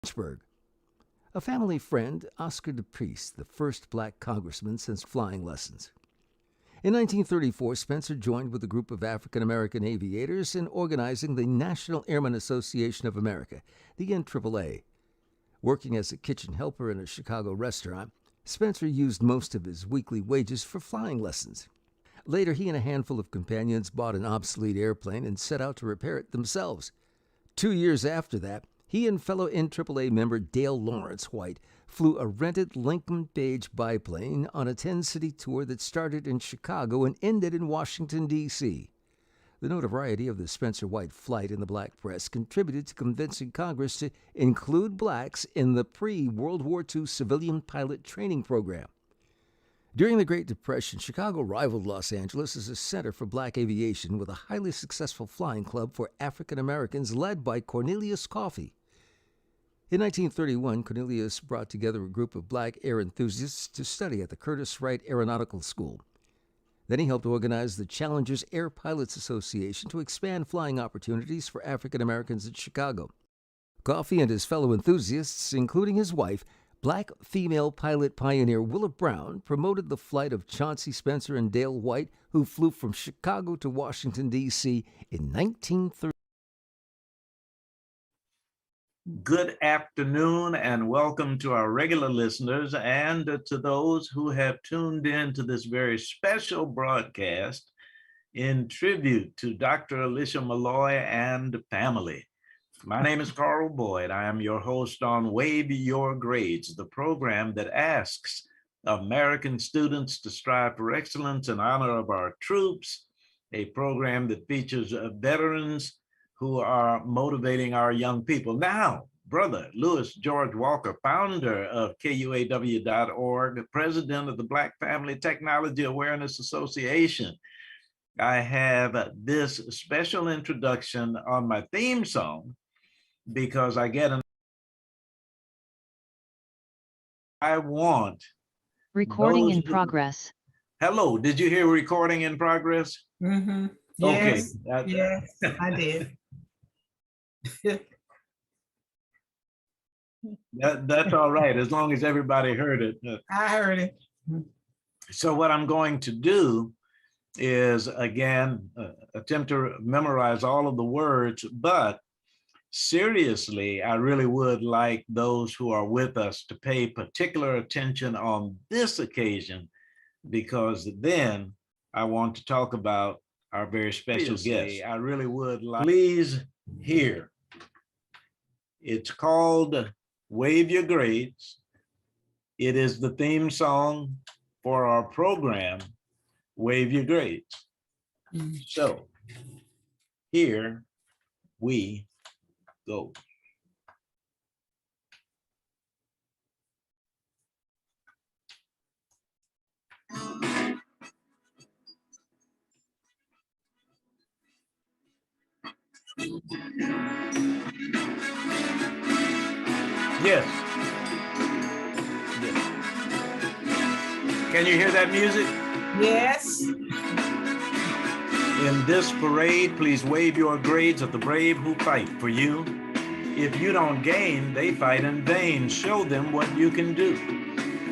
Pittsburgh. A family friend, Oscar DePriest, the first black congressman since flying lessons. In 1934, Spencer joined with a group of African American aviators in organizing the National Airmen Association of America, the NAAA. Working as a kitchen helper in a Chicago restaurant, Spencer used most of his weekly wages for flying lessons. Later, he and a handful of companions bought an obsolete airplane and set out to repair it themselves. 2 years after that, he and fellow NAAA member Dale Lawrence White flew a rented Lincoln Page biplane on a 10-city tour that started in Chicago and ended in Washington, D.C. The notoriety of the Spencer White flight in the black press contributed to convincing Congress to include blacks in the pre-World War II civilian pilot training program. During the Great Depression, Chicago rivaled Los Angeles as a center for black aviation with a highly successful flying club for African Americans led by Cornelius Coffey. In 1931, Cornelius brought together a group of black air enthusiasts to study at the Curtiss Wright Aeronautical School. Then he helped organize the Challengers Air Pilots Association to expand flying opportunities for African Americans in Chicago. Coffey and his fellow enthusiasts, including his wife, black female pilot pioneer Willa Brown, promoted the flight of Chauncey Spencer and Dale White, who flew from Chicago to Washington, D.C. in 1930. Good afternoon and welcome to our regular listeners and to those who have tuned in to this very special broadcast in tribute to Dr. Alicia Malloy and family. My name is Carl Boyd. I am your host on Wave Your Grades, the program that asks American students to strive for excellence in honor of our troops, a program that features veterans who are motivating our young people. Now, Brother Louis George Walker, founder of KUAW.org, president of the Black Family Technology Awareness Association. I have this special introduction on my theme song because I want recording in progress. Hello, did you hear recording in progress? Mm-hmm. Yes, okay. Yes, I did. That's all right, as long as everybody heard it. I heard it. So what I'm going to do is, again, attempt to memorize all of the words, but seriously, I really would like those who are with us to pay particular attention on this occasion, because then I want to talk about our very special guest. I really would like, please hear. It's called Wave Your Grades. It is the theme song for our program, Wave Your Grades. So here we go. Yes. Yes. Can you hear that music? Yes. In this parade, please wave your grades at the brave who fight for you. If you don't gain, they fight in vain. Show them what you can do.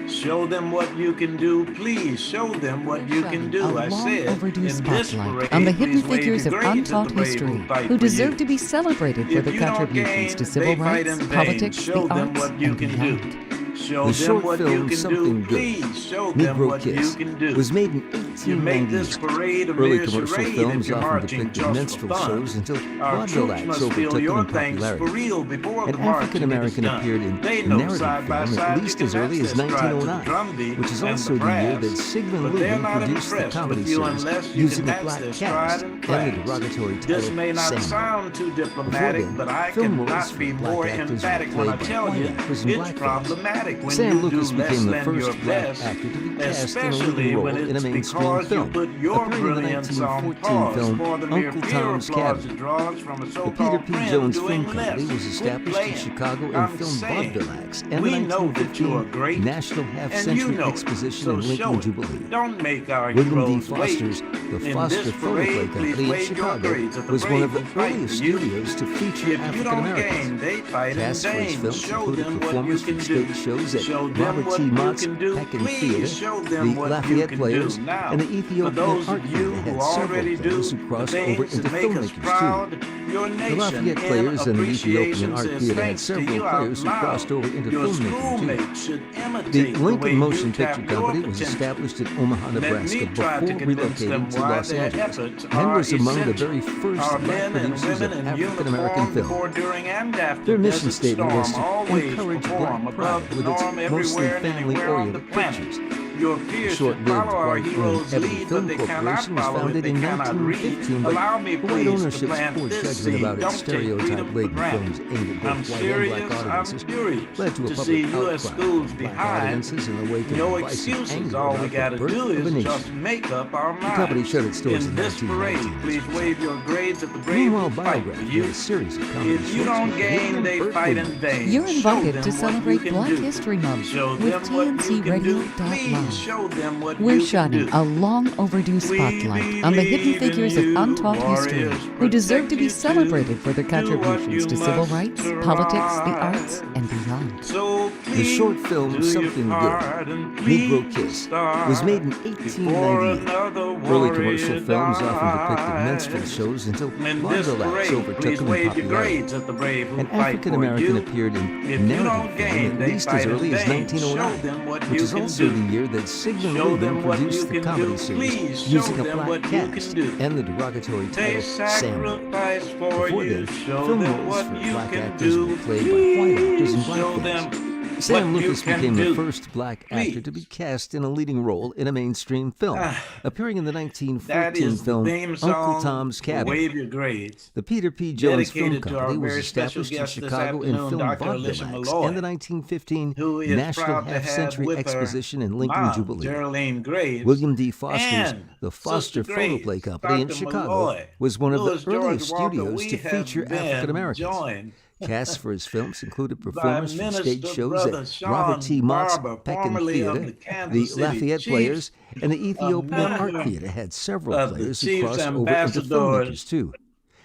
Show them what you can do. Please show them what you can do. I said, in this parade, on the hidden please wave figures your of grades at untaught the brave history fight who for deserve you. to be celebrated for If their you don't contributions gain, to civil they fight rights, in vain. politics, Show the them arts, what you and can do. beyond. Show The them short what film you can Something do. Good, Please show them Negro what you Kiss, can do. was made in You make this 1890s. parade a Early mere commercial charade films if you're often marching depicted just minstrel for fun. shows until Our vaudeville troops acts must feel overtook them your in thanks for popularity. real before An the marching African American is done. appeared in They know narrative side by film side at you least can as early match as their stride to the 1909, drum beat which is and also the the year brass. that Sigmund But they're Libby not produced the impressed comedy with you series unless you using can a match black their cast stride and and the class. derogatory This title may not Sambo. sound too Before diplomatic, then, but I film roles cannot for be black more actors were emphatic when I played by tell you white actors and it's blackface. problematic when Sam you do Lucas less became the than first your black best, actor to be cast in a especially leading role when in a it's mainstream because you film. put your Appearing in the brilliance on 1914 pause film for the mere Uncle fear Tom's applause Cabin. it draws from a The so-called Peter P. friend Jones doing Film less. Company was Quit established in playing. Chicago and I'm filmed saying, vaudeville acts and we the know that you are 1915 great, National and you Half-Century know it. Exposition So in show Lincoln it. Jubilee. Don't make our William D. heroes wait. Foster's The In Foster this Photoplay parade, please Company in wave your Chicago grades at the was one of the brave who fight earliest for you. studios to feature If you African don't Americans. gain, they fight in Cast for his vain. films Show included them what you performers can from do. stage shows at Show them Robert what T. you Mott's can do. Peck and Please Theater, show the them what you Lafayette can Players, do. Now, and the for Ethiopian those Art of Theater you who had several already players do who the crossed over things into that make us filmmakers proud, too. your The nation Lafayette in Players and the Ethiopian appreciation Art says Theater had thanks to several you out players who loud. crossed over into Your filmmaking too. schoolmates should The imitate the way Lincoln Motion you tap Picture your Company was potential. established in Omaha, Let Nebraska me try to before convince them relocating to why Los their Angeles efforts and are was among the essential. very first Our black men and producers women of in African American uniform film. before, during, and after Their mission Desert statement Storm was to always encourage perform black above pride the with its norm mostly everywhere and anywhere on the family-oriented planet. pictures. Your The peers should short-lived follow our white-owned heroes' Ebony lead, but Film they cannot Corporation was follow if founded they in cannot read. 1915, but Allow me, the white please, to ownership's plant poor this judgment seed. about its Don't take freedom for stereotype-laden granted. films aimed at I'm both white and serious. black I'm audiences furious led to a to public see U.S. outcry schools from black behind. audiences in the wake of No divisive excuses. anger All we about got the to birth do of a is nation. just make up our The company minds. shut its doors in In this parade, 1919. please wave your grades at the brave Meanwhile, who fight for Biograph you. did a series of comedy If you shorts don't with gain, William they Burt fight in Williams. vain. You're Show invited them to what you celebrate can Black do. History Month Show with them what you can do. Please TNCRadio.live. show them what We're you can shining do. a long overdue We spotlight on the hidden believe in figures of you, untaught history warriors, who deserve to be protect you celebrated too. for their Do what contributions you to civil must rights, to politics, the arts, rise. and beyond. So The short please film do your Something part Good, and Negro please Kiss, start was made in before 1898. another Early commercial warrior films often depicted minstrel dies. shows until In this vaudeville acts parade, overtook please them in wave your popularity. grades at the brave who An fight African for American you. appeared in If you narrative don't film gain, at they least fight as in early as vain. Show 1909, them what which you is can also do. the year that Sigmund Show Rubin them what you produced the can comedy do. series Please show using a them black what you can cast do. and the derogatory They title Samuel. sacrifice for Before you. then, Show film them roles what for you black can actors do. were played by white actors in Please show blackface. them Sam what you Lucas can became do. the first black actor to be cast in a leading role in a mainstream film, Ah, appearing in the that 1914 is the film theme Uncle song Tom's for Cabin. Wave Your Grades, The Peter P. Jones Film dedicated to our Company was very special established in guest this Chicago and afternoon, filmed Dr. vaudeville Alicia acts and Malloy, the 1915 who is National proud to have Half-Century with her Exposition in Lincoln mom, Jubilee. Geraldine Graves, William D. Foster's and The Foster Sister Graves, Photoplay Company in Dr. Chicago Malloy, was one of Louis the earliest George Walker. studios We to have feature been African Americans. joined Casts for his films included by performers from stage Minister shows Brother at Robert T. Sean Mott's Barber, Peck and formerly of Theater. the The Kansas City Lafayette Chiefs, Players and the a Ethiopian Art member Theater had several of the players who Chiefs crossed over into ambassadors. filmmakers too.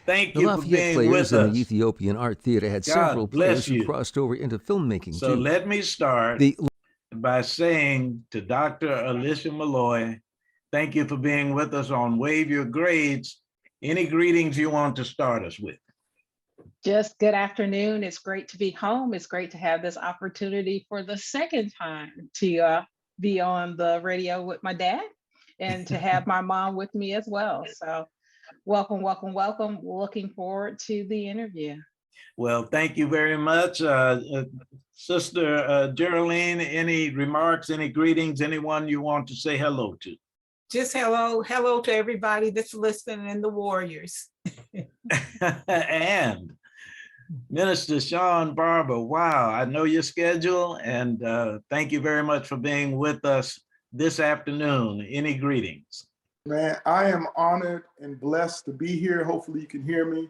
Thank The you for Lafayette being Players with and the us. Ethiopian Art Theater had several God bless players who you. crossed over into filmmaking So too. let me start The by saying to Dr. Alicia Malloy, thank you for being with us on Wave Your Grades. Any greetings you want to start us with? Just good afternoon. It's great to be home. It's great to have this opportunity for the second time to be on the radio with my dad and to have my mom with me as well. So welcome, welcome, welcome. Looking forward to the interview. Well, thank you very much. Sister Geraldine, any remarks, any greetings, anyone you want to say hello to? Just hello to everybody that's listening and the warriors. And Minister Sean Barber, wow, I know your schedule, and thank you very much for being with us this afternoon. Any greetings? Man, I am honored and blessed to be here. Hopefully you can hear me.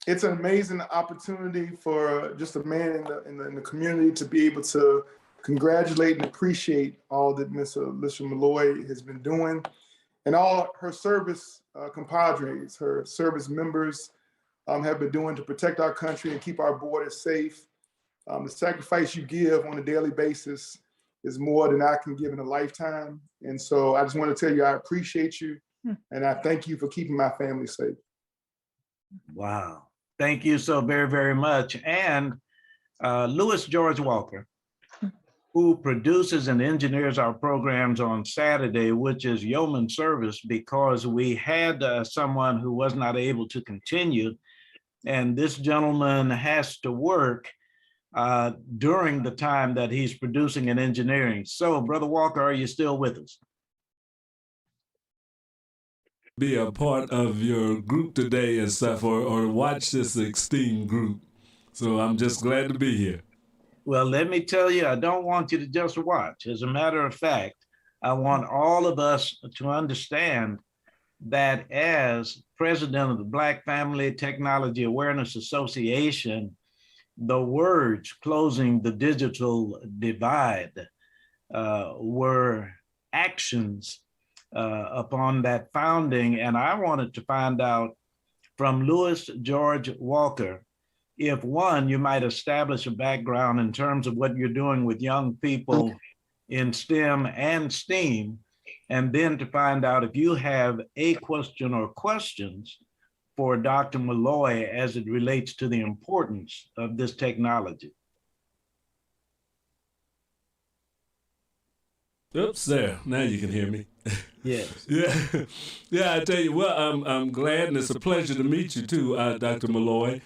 It's an amazing opportunity for just a man in the community to be able to congratulate and appreciate all that Miss Alicia Malloy has been doing and all her service compadres, her service members have been doing to protect our country and keep our borders safe. The sacrifice you give on a daily basis is more than I can give in a lifetime. And so I just want to tell you, I appreciate you and I thank you for keeping my family safe. Wow. Thank you so very, very much. And Louis George Walker, who produces and engineers our programs on Saturday, which is yeoman service, because we had someone who was not able to continue. And this gentleman has to work during the time that he's producing and engineering. So, Brother Walker, are you still with us? Be a part of your group today and stuff, or watch this esteemed group. So I'm just glad to be here. Well, let me tell you, I don't want you to just watch. As a matter of fact, I want all of us to understand that as president of the Black Family Technology Awareness Association, the words closing the digital divide were actions upon that founding. And I wanted to find out from Louis George Walker, if one, you might establish a background in terms of what you're doing with young people in STEM and STEAM, and then to find out if you have a question or questions for Dr. Malloy as it relates to the importance of this technology. Oops, there. Now you can hear me. Yes. Yeah. I tell you what, I'm glad, and it's a pleasure to meet you too, Dr. Malloy.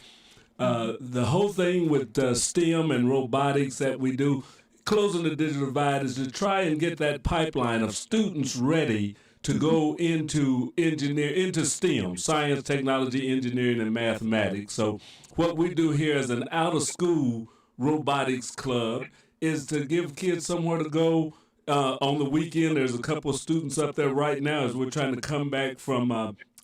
The whole thing with STEM and robotics that we do, closing the digital divide, is to try and get that pipeline of students ready to go into STEM, science, technology, engineering, and mathematics. So what we do here as an out-of-school robotics club is to give kids somewhere to go. On the weekend, there's a couple of students up there right now as we're trying to come back from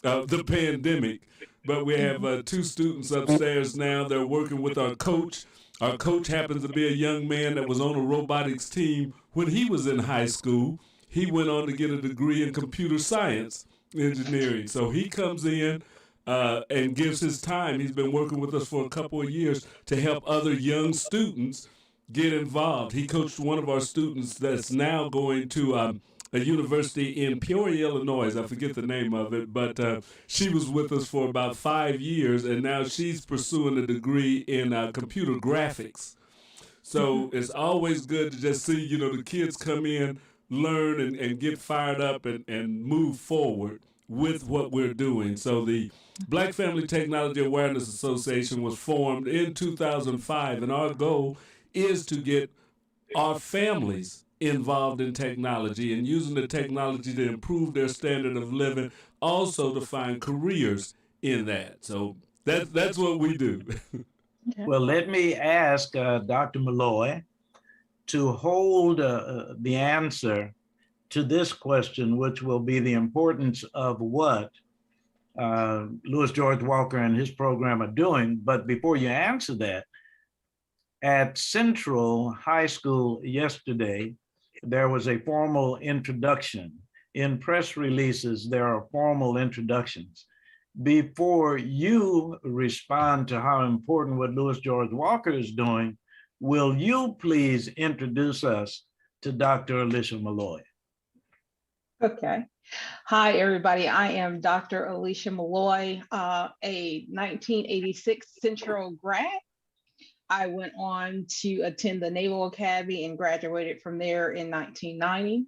the pandemic. But we have 2 students upstairs now. They're working with our coach. Our coach happens to be a young man that was on a robotics team when he was in high school. He went on to get a degree in computer science engineering. So he comes in and gives his time. He's been working with us for a couple of years to help other young students get involved. He coached one of our students that's now going to a university in Peoria, Illinois. I forget the name of it, but she was with us for about 5 years, and now she's pursuing a degree in computer graphics. So it's always good to just see, the kids come in, learn, and get fired up and move forward with what we're doing. So the Black Family Technology Awareness Association was formed in 2005, and our goal is to get our families involved in technology and using the technology to improve their standard of living, also to find careers in that. So that's what we do. Well, let me ask Dr. Malloy to hold the answer to this question, which will be the importance of what Louis George Walker and his program are doing. But before you answer that, at Central High School yesterday, there was a formal introduction. In press releases, there are formal introductions. Before you respond to how important what Louis George Walker is doing, will you please introduce us to Dr. Alicia Malloy? Okay. Hi, everybody. I am Dr. Alicia Malloy, a 1986 Central grad. I went on to attend the Naval Academy and graduated from there in 1990.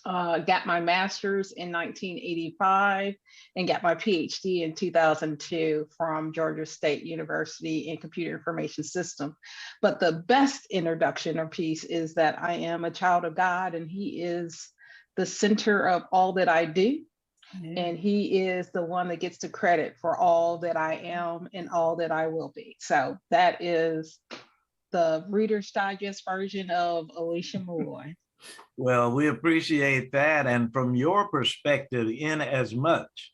Got my master's in 1985 and got my PhD in 2002 from Georgia State University in Computer Information System. But the best introduction or piece is that I am a child of God, and He is the center of all that I do. And He is the one that gets the credit for all that I am and all that I will be. So that is the Reader's Digest version of Alicia Malloy. Well, we appreciate that. And from your perspective, in as much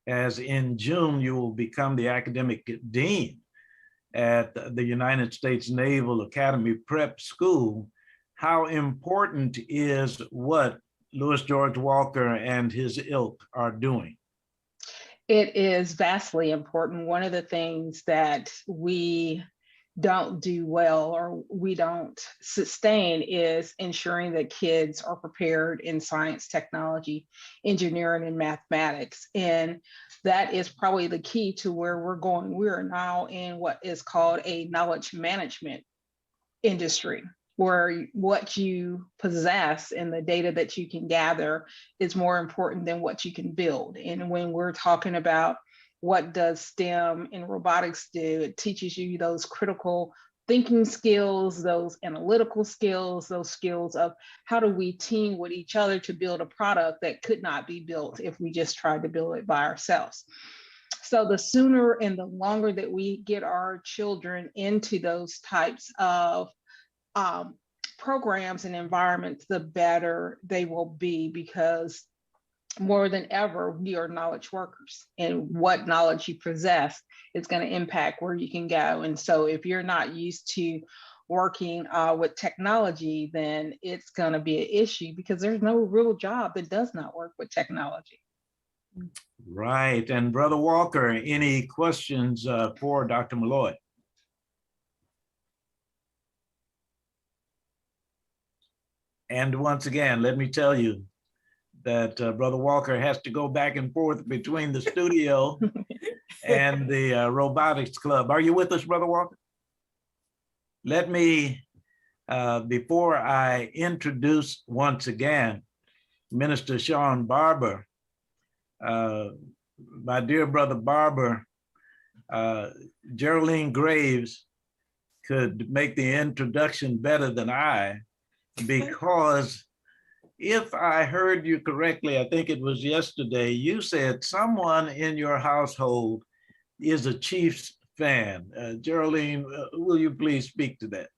as in June, you will become the academic dean at the United States Naval Academy Prep School, how important is what Louis George Walker and his ilk are doing? It is vastly important. One of the things that we don't do well or we don't sustain is ensuring that kids are prepared in science, technology, engineering, and mathematics. And that is probably the key to where we're going. We are now in what is called a knowledge management industry, where what you possess and the data that you can gather is more important than what you can build. And when we're talking about what does STEM and robotics do, it teaches you those critical thinking skills, those analytical skills, those skills of how do we team with each other to build a product that could not be built if we just tried to build it by ourselves. So the sooner and the longer that we get our children into those types of programs and environments, the better they will be, because more than ever, we are knowledge workers, and what knowledge you possess is going to impact where you can go. And so if you're not used to working with technology, then it's going to be an issue, because there's no real job that does not work with technology. Right. And Brother Walker, any questions for Dr. Malloy? And once again, let me tell you that Brother Walker has to go back and forth between the studio and the robotics club. Are you with us, Brother Walker? Let me, before I introduce once again Minister Sean Barber, my dear brother Barber, Geraldine Graves could make the introduction better than I, because if I heard you correctly, I think it was yesterday, you said someone in your household is a Chiefs fan. Geraldine, will you please speak to that?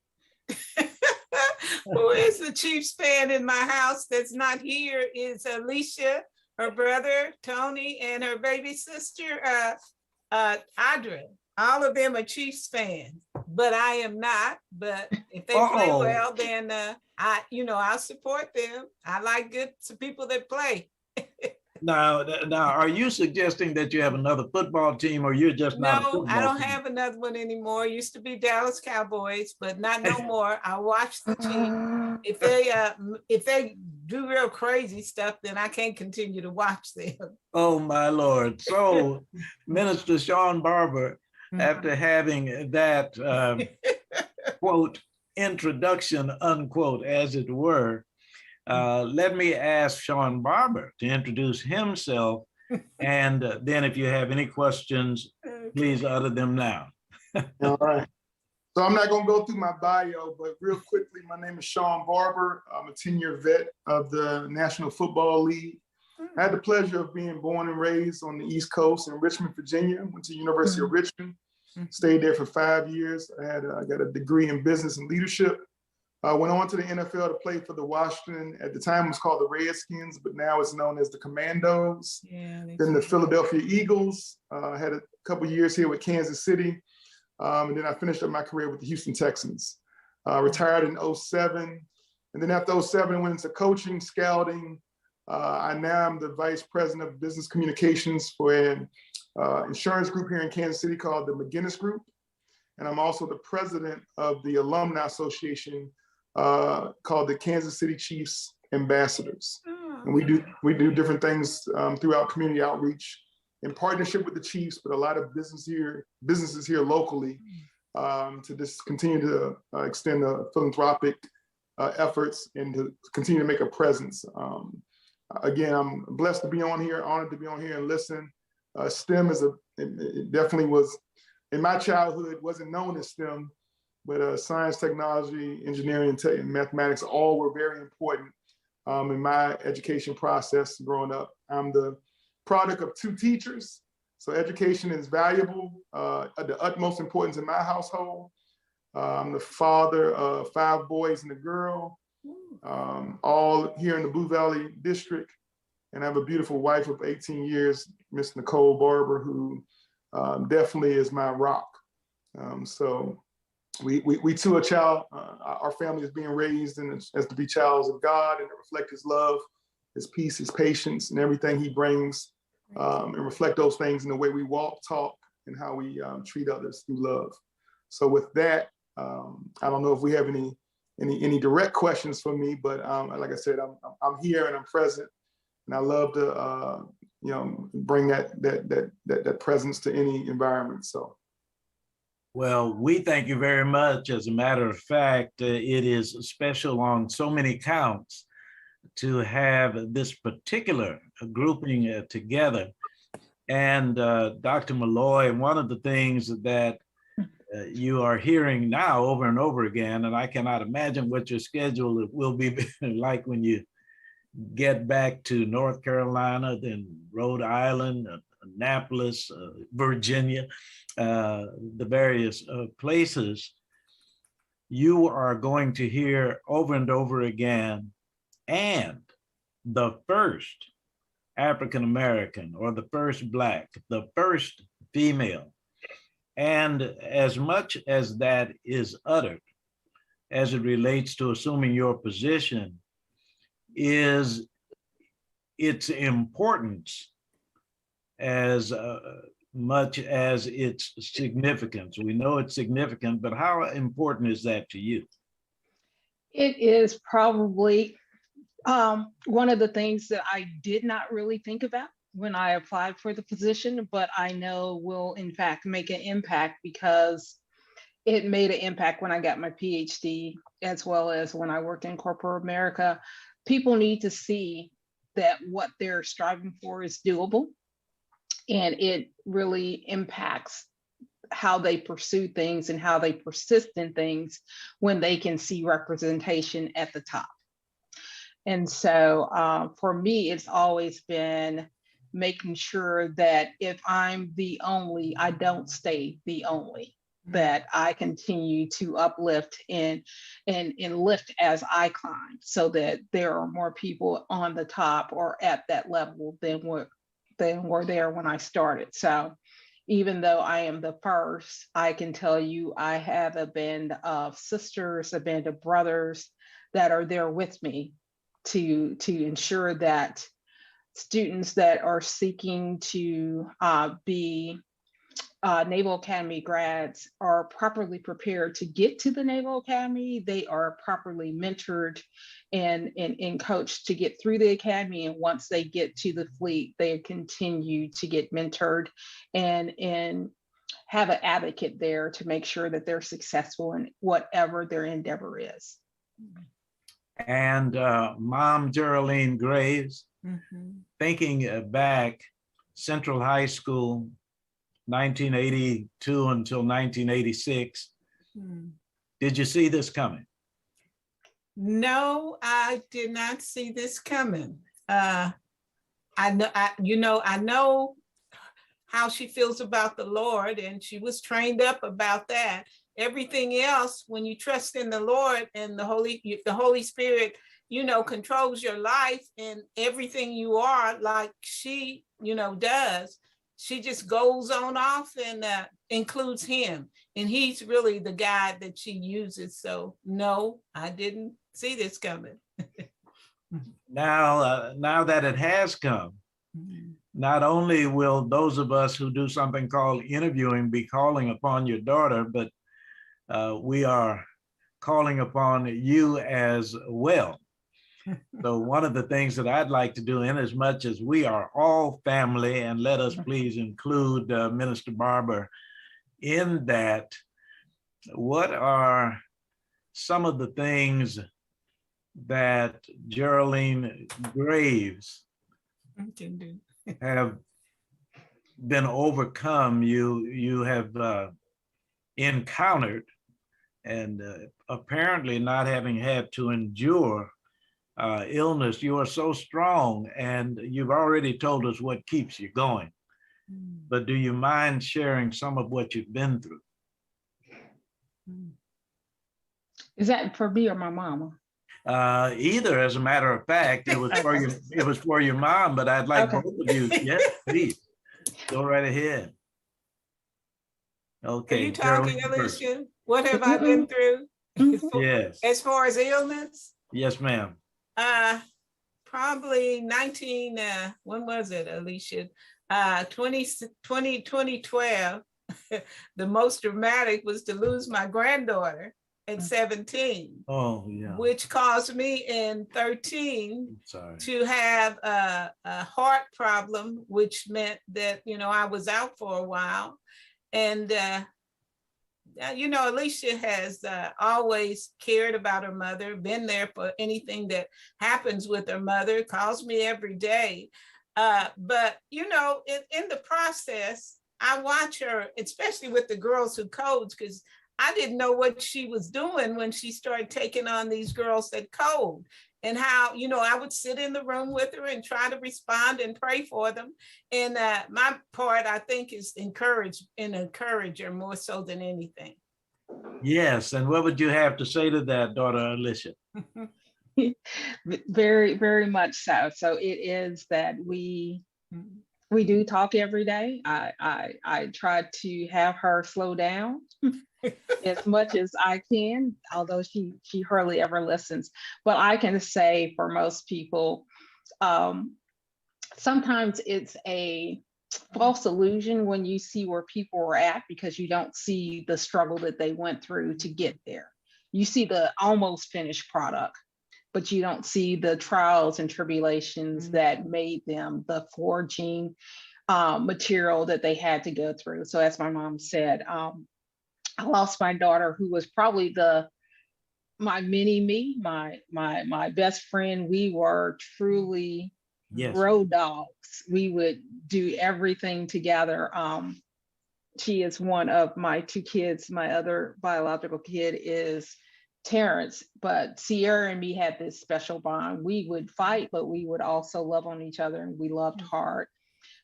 Who is the Chiefs fan in my house that's not here is Alicia, her brother, Tony, and her baby sister, Audra. All of them are Chiefs fans, but I am not. But if they play well, then I'll support them. I like good people that play. Now, are you suggesting that you have another football team, or you're just not? No, I don't have another one anymore. It used to be Dallas Cowboys, but not no more. I watch the team. If they do real crazy stuff, then I can't continue to watch them. Oh my Lord! So, Minister Sean Barber, after having that quote introduction unquote, as it were, let me ask Sean Barber to introduce himself, and then if you have any questions, please utter them now. All right. So I'm not going to go through my bio, but real quickly, my name is Sean Barber. I'm a 10-year vet of the National Football League. I had the pleasure of being born and raised on the East Coast in Richmond, Virginia. Went to the University of Richmond, stayed there for 5 years. I got a degree in business and leadership. Went on to the NFL to play for the Washington, at the time it was called the Redskins, but now it's known as the Commandos. Then the Philadelphia Eagles. Had a couple years here with Kansas City. And then I finished up my career with the Houston Texans. Retired in 2007. And then after 2007, I went into coaching, scouting. I now am the vice president of business communications for an insurance group here in Kansas City called the McGinnis Group. And I'm also the president of the Alumni Association called the Kansas City Chiefs Ambassadors. And we do different things throughout community outreach in partnership with the Chiefs, but a lot of businesses here locally to just continue to extend the philanthropic efforts and to continue to make a presence. Again, I'm blessed to be on here, honored to be on here and listen. STEM it definitely was, in my childhood, wasn't known as STEM, but science, technology, engineering, and mathematics all were very important in my education process growing up. I'm the product of 2 teachers, so education is valuable, the utmost importance in my household. I'm the father of 5 boys and a girl, all here in the Blue Valley District, and I have a beautiful wife of 18 years, Miss Nicole Barber, who definitely is my rock. So we too, a child, our family is being raised as to be childs of God and to reflect his love, his peace, his patience, and everything he brings, and reflect those things in the way we walk, talk, and how we treat others through love. So with that, I don't know if we have any direct questions for me, but like I said, I'm here and I'm present, and I love to bring that presence to any environment. So. Well, we thank you very much. As a matter of fact, it is special on so many counts to have this particular grouping together. And Dr. Malloy, one of the things that you are hearing now over and over again, and I cannot imagine what your schedule will be like when you get back to North Carolina, then Rhode Island, Annapolis, Virginia, the various places. you are going to hear over and over again, and the first African American, or the first Black, the first female. And as much as that is uttered, as it relates to assuming your position, is its importance as much as its significance. We know it's significant, but how important is that to you? It is probably one of the things that I did not really think about when I applied for the position, but I know will in fact make an impact, because it made an impact when I got my PhD, as well as when I worked in corporate America. People need to see that what they're striving for is doable, and it really impacts how they pursue things and how they persist in things when they can see representation at the top. And so for me, it's always been making sure that if I'm the only, I don't stay the only, that I continue to uplift and lift as I climb, so that there are more people on the top or at that level than were there when I started. So even though I am the first, I can tell you I have a band of sisters, a band of brothers that are there with me to ensure that students that are seeking to be Naval Academy grads are properly prepared to get to the Naval Academy. They are properly mentored and coached to get through the academy. And once they get to the fleet, they continue to get mentored and have an advocate there to make sure that they're successful in whatever their endeavor is. And Mom Geraldine Graves, thinking back, Central High School, 1982 until 1986. Did you see this coming? No, I did not see this coming. I know how she feels about the Lord, and she was trained up about that. Everything else, when you trust in the Lord and the Holy Spirit, controls your life and everything you are, like she, does. She just goes on off and includes him. And he's really the guide that she uses. So no, I didn't see this coming. Now that it has come, not only will those of us who do something called interviewing be calling upon your daughter, but we are calling upon you as well. So one of the things that I'd like to do, in as much as we are all family, and let us please include Minister Barber in that, what are some of the things that Geraldine Graves have been overcome, you have encountered, and apparently not having had to endure illness? You are so strong, and you've already told us what keeps you going. But do you mind sharing some of what you've been through? Is that for me or my mama? Either, as a matter of fact. It was for your mom, but I'd like both of you. Yes, please. Go right ahead. Okay. Are you talking, Alicia? What have I been through? Yes. As far as illness? Yes, ma'am. Probably when was it, Alicia? 2012. The most dramatic was to lose my granddaughter at 17. Oh, yeah. Which caused me in 13 to have a heart problem, which meant that, I was out for a while. And, Alicia has always cared about her mother, been there for anything that happens with her mother, calls me every day. But, in the process, I watch her, especially with the girls who codes, because I didn't know what she was doing when she started taking on these girls that code, and how, I would sit in the room with her and try to respond and pray for them. And my part, I think, is encourage her more so than anything. Yes, and what would you have to say to that, daughter Alicia? Very, very much so. So it is that we do talk every day. I try to have her slow down as much as I can, although she hardly ever listens. But I can say for most people, sometimes it's a false illusion when you see where people are at because you don't see the struggle that they went through to get there. You see the almost finished product, but you don't see the trials and tribulations that made them the forging material that they had to go through. So as my mom said, I lost my daughter who was probably my mini me, my best friend. We were truly Yes. road dogs. We would do everything together. She is one of my two kids. My other biological kid is Terrence, but Sierra and me had this special bond. We would fight, but we would also love on each other, and we loved hard.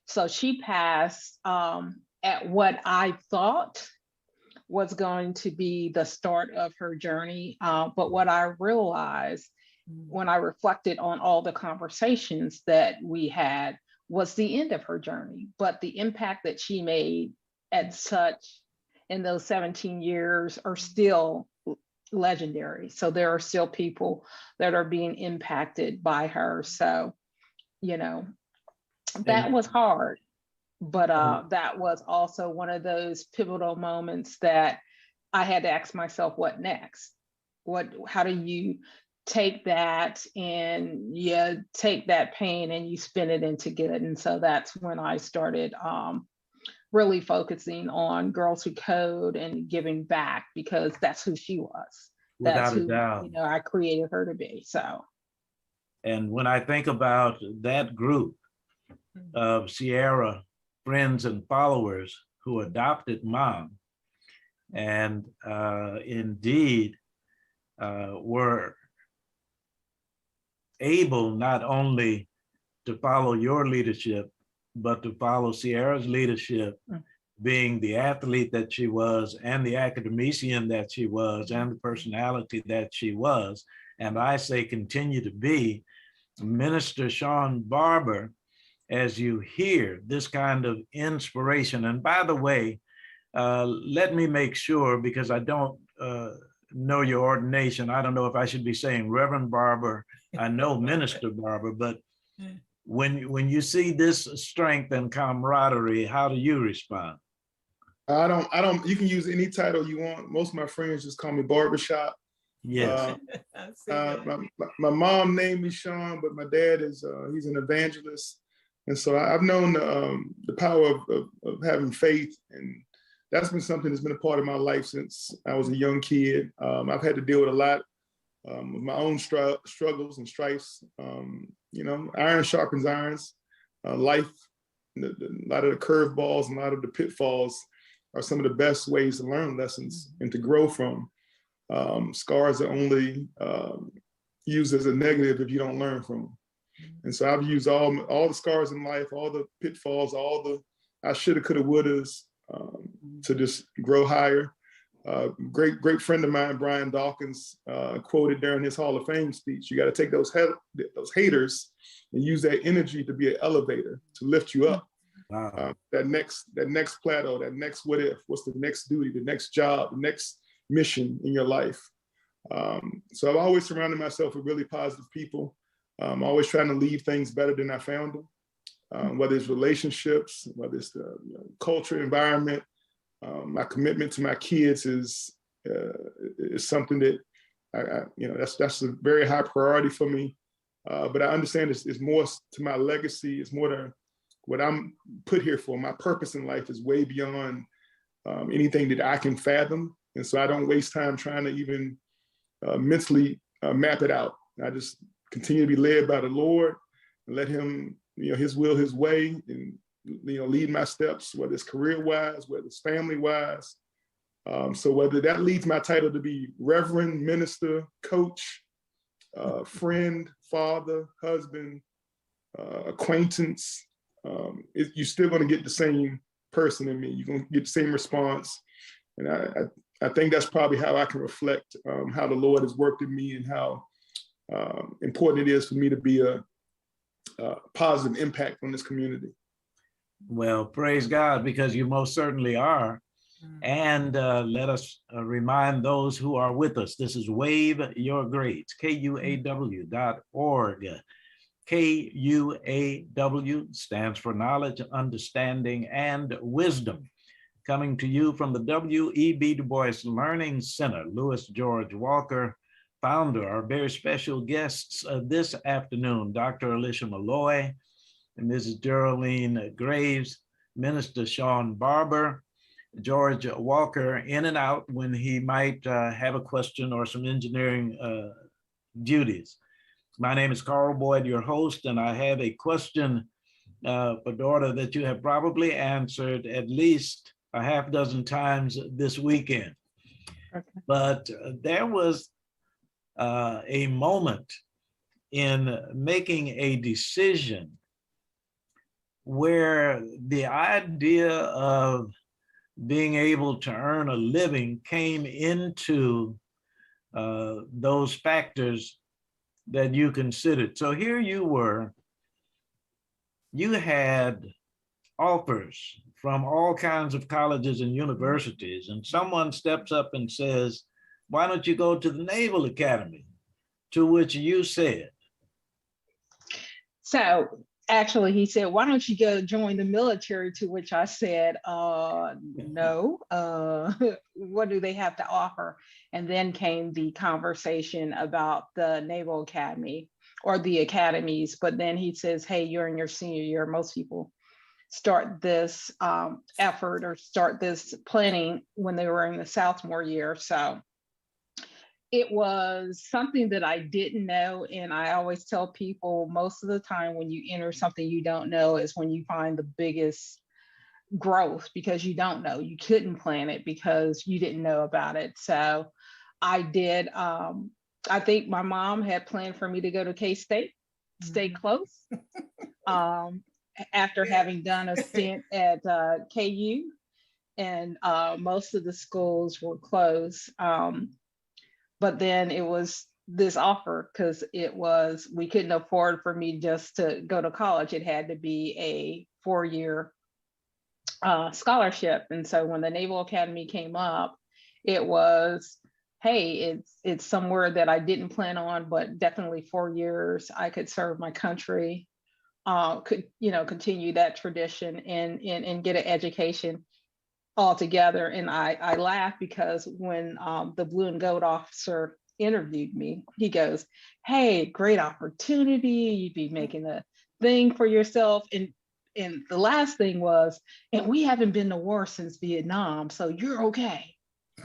So she passed at what I thought was going to be the start of her journey. But what I realized when I reflected on all the conversations that we had was the end of her journey. But the impact that she made in those 17 years are still legendary. So there are still people that are being impacted by her. So, that was hard. But that was also one of those pivotal moments that I had to ask myself, what next? How do you take that and take that pain and you spin it into good? And so that's when I started really focusing on Girls Who Code and giving back, because that's who she was. That's Without a doubt. who I created her to be. So. And when I think about that group of Sierra friends and followers who adopted Mom, and indeed were able not only to follow your leadership, but to follow Sierra's leadership, being the athlete that she was, and the academician that she was, and the personality that she was, and I say continue to be. Minister Sean Barber, as you hear this kind of inspiration. And by the way, let me make sure, because I don't know your ordination. I don't know if I should be saying Reverend Barber. I know Minister Barber, but when you see this strength and camaraderie, how do you respond? I don't, you can use any title you want. Most of my friends just call me Barbershop. Yes. My mom named me Sean, but my dad is, he's an evangelist. And so I've known the power of having faith, and that's been something that's been a part of my life since I was a young kid. I've had to deal with a lot of my own struggles and strifes. Iron sharpens irons. Life, a lot of the curveballs and a lot of the pitfalls are some of the best ways to learn lessons and to grow from. Scars are only used as a negative if you don't learn from them. And so I've used all the scars in life, all the pitfalls, all the I shoulda, coulda, wouldas to just grow higher. Great friend of mine, Brian Dawkins, quoted during his Hall of Fame speech, you got to take those haters and use that energy to be an elevator to lift you up. Wow. That next plateau, that next what if, what's the next duty, the next job, the next mission in your life. So I've always surrounded myself with really positive people. I'm always trying to leave things better than I found them, whether it's relationships, whether it's the culture, environment. My commitment to my kids is something that that's a very high priority for me. But I understand it's more to my legacy. It's more to what I'm put here for. My purpose in life is way beyond anything that I can fathom, and so I don't waste time trying to even mentally map it out. I just continue to be led by the Lord and let Him, His will, His way, and lead my steps, whether it's career-wise, whether it's family-wise. So whether that leads my title to be Reverend, Minister, Coach, friend, father, husband, acquaintance, you're still going to get the same person in me. You're going to get the same response. And I think that's probably how I can reflect how the Lord has worked in me and how important it is for me to be a positive impact on this community. Well, praise God, because you most certainly are. And let us remind those who are with us, this is Wave Your Grades, KUAW.org. KUAW stands for Knowledge, Understanding, and Wisdom. Coming to you from the W.E.B. Du Bois Learning Center, Louis George Walker, founder. Our very special guests this afternoon, Dr. Alicia Malloy and Mrs. Geraldine Graves, Minister Sean Barber, George Walker in and out when he might have a question or some engineering duties. My name is Carl Boyd, your host, and I have a question for daughter that you have probably answered at least a half dozen times this weekend. Okay. But there was a moment in making a decision where the idea of being able to earn a living came into those factors that you considered. So here you were, you had offers from all kinds of colleges and universities, and someone steps up and says, why don't you go to the Naval Academy? To which you said. So actually he said, why don't you go join the military? To which I said, no, what do they have to offer? And then came the conversation about the Naval Academy or the academies. But then he says, hey, you're in your senior year. Most people start this effort or start this planning when they were in the sophomore year. So it was something that I didn't know. And I always tell people most of the time when you enter something you don't know is when you find the biggest growth, because you don't know. You couldn't plan it because you didn't know about it. So I did. I think my mom had planned for me to go to K-State, stay close. After having done a stint at KU, and most of the schools were closed. But then it was this offer, because we couldn't afford for me just to go to college. It had to be a 4-year scholarship. And so when the Naval Academy came up, it was, hey, it's somewhere that I didn't plan on, but definitely 4 years I could serve my country, could, continue that tradition and get an education altogether. And I laugh because when the blue and gold officer interviewed me, he goes, hey, great opportunity. You'd be making a thing for yourself. And the last thing was, and we haven't been to war since Vietnam, so you're okay.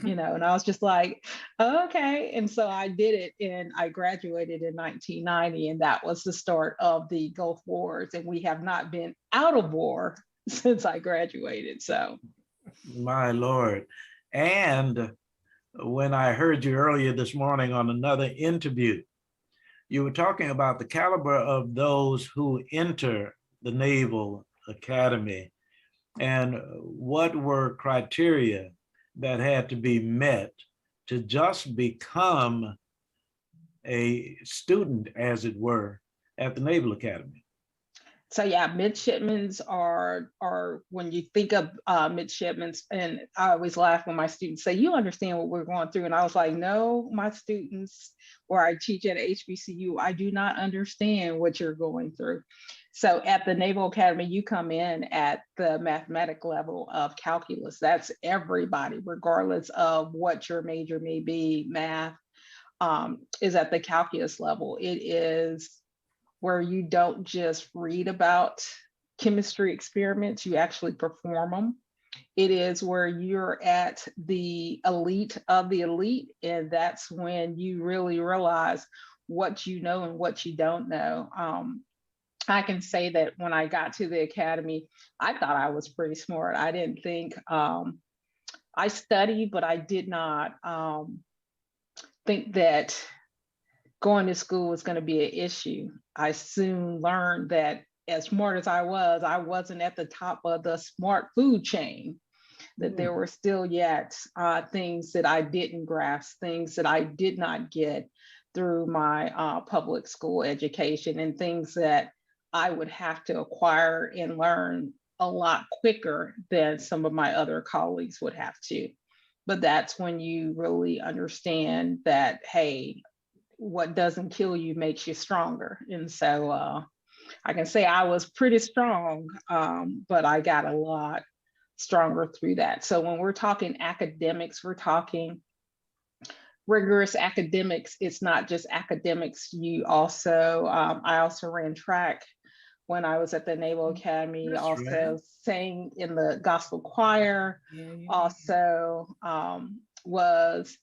And I was just like, okay. And so I did it, and I graduated in 1990, and that was the start of the Gulf Wars. And we have not been out of war since I graduated. So. My Lord. And when I heard you earlier this morning on another interview, you were talking about the caliber of those who enter the Naval Academy and what were criteria that had to be met to just become a student, as it were, at the Naval Academy. So yeah, midshipmen are when you think of midshipmen, and I always laugh when my students say, you understand what we're going through. And I was like, no, my students, or I teach at HBCU, I do not understand what you're going through. So at the Naval Academy, you come in at the mathematic level of calculus. That's everybody, regardless of what your major may be. Math is at the calculus level. It is where you don't just read about chemistry experiments, you actually perform them. It is where you're at the elite of the elite, and that's when you really realize what you know and what you don't know. I can say that when I got to the academy, I thought I was pretty smart. I didn't think, I studied, but I did not think that going to school was going to be an issue. I soon learned that as smart as I wasn't at the top of the smart food chain. that there were still yet things that I didn't grasp, things that I did not get through my public school education, and things that I would have to acquire and learn a lot quicker than some of my other colleagues would have to. But that's when you really understand that, hey, what doesn't kill you makes you stronger. And so I can say I was pretty strong, but I got a lot stronger through that. So when we're talking academics, we're talking rigorous academics. It's not just academics. You also, I also ran track when I was at the Naval Academy, That's also right. sang in the gospel choir, also was